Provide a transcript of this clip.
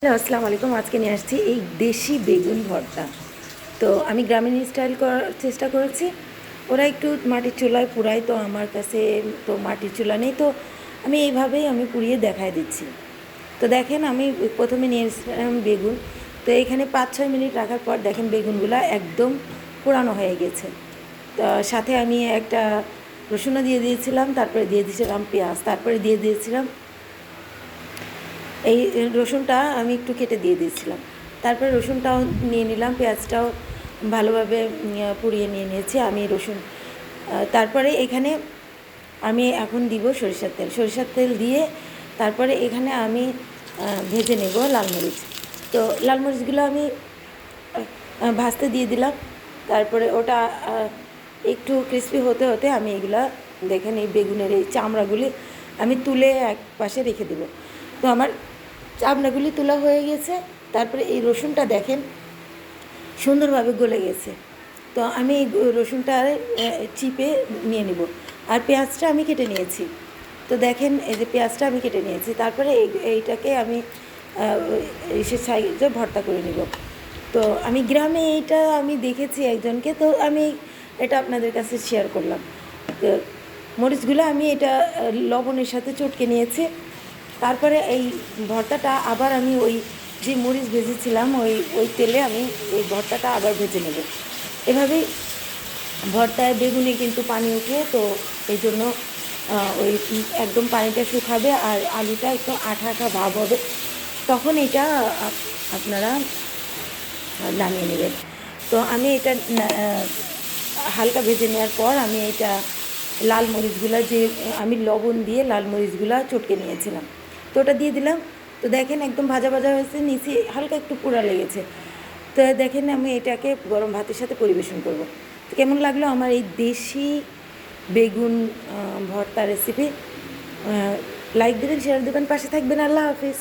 Hello, আসসালামু আলাইকুম। আজকে নিয়ে আসছি এই দেশি বেগুন ভর্তা। তো আমি গ্রামীণ স্টাইল করার চেষ্টা করেছি। ওরা একটু মাটির চুলায় পুড়ায়, তো আমার কাছে তো মাটির চুলা নেই, তো আমি এইভাবেই পুড়িয়ে দেখায় দিচ্ছি। তো দেখেন, আমি প্রথমে নিয়ে এসেছিলাম বেগুন। তো এখানে 5-6 মিনিট রাখার পর দেখেন বেগুনগুলো একদম পোড়ানো হয়ে গেছে। তো সাথে আমি একটা রসুনও দিয়ে দিয়েছিলাম, তারপরে দিয়ে দিয়েছিলাম পেঁয়াজ, তারপরে দিয়ে দিয়েছিলাম এই রসুনটা আমি একটু কেটে দিয়ে দিয়েছিলাম। তারপরে রসুনটাও নিয়ে নিলাম, পেঁয়াজটাও ভালোভাবে পুড়িয়ে নিয়ে নিয়েছি আমি রসুন। তারপরে এখানে আমি এখন দিব সরিষার তেল দিয়ে তারপরে এখানে আমি ভেজে নেব লাল মরিচ। তো লাল মরিচগুলো আমি ভাজতে দিয়ে দিলাম। তারপরে ওটা একটু ক্রিস্পি হতে হতে আমি এগুলা দেখেন এই বেগুনের এই চামড়াগুলি আমি তুলে এক পাশে রেখে দেবো। তো আমার চামড়াগুলি তোলা হয়ে গেছে। তারপরে এই রসুনটা দেখেন সুন্দরভাবে গলে গেছে। তো আমি এই রসুনটা চিপে নিয়ে নেব। আর পেঁয়াজটা আমি কেটে নিয়েছি। তো দেখেন এই যে পেঁয়াজটা আমি কেটে নিয়েছি। তারপরে এইটাকে আমি ইসের সাইজে ভর্তা করে নেব। তো আমি গ্রামে এইটা আমি দেখেছি একজনকে, তো আমি এটা আপনাদের কাছে শেয়ার করলাম। তো মরিচগুলো আমি এটা লবণের সাথে চটকে নিয়েছি। তারপরে এই ভর্তাটা আবার আমি ওই যে মরিচ ভেজেছিলাম ওই ওই তেলে আমি এই ভর্তাটা আবার ভেজে নেব। এভাবেই ভর্তায় বেগুনে কিন্তু পানি উঠে, তো এই জন্য ওই একদম পানিটা শুকাবে আর আলুটা একটু আঠা আঠা ভাব হবে, তখন এটা আপনারা নামিয়ে নেবেন। তো আমি এটা হালকা ভেজে নেওয়ার পর আমি এটা লাল মরিচগুলা যে আমি লবণ দিয়ে লাল মরিচগুলা চটকে নিয়েছিলাম, তো ওটা দিয়ে দিলাম। তো দেখেন একদম ভাজা ভাজা হয়েছে, নিচে হালকা একটু পোড়া লেগেছে। তো দেখেন আমি এটাকে গরম ভাতের সাথে পরিবেশন করব। তো কেমন লাগলো আমার এই দেশি বেগুন ভর্তা রেসিপি? লাইক দেবেন, শেয়ার দেবেন, পাশে থাকবেন। আল্লাহ হাফিজ।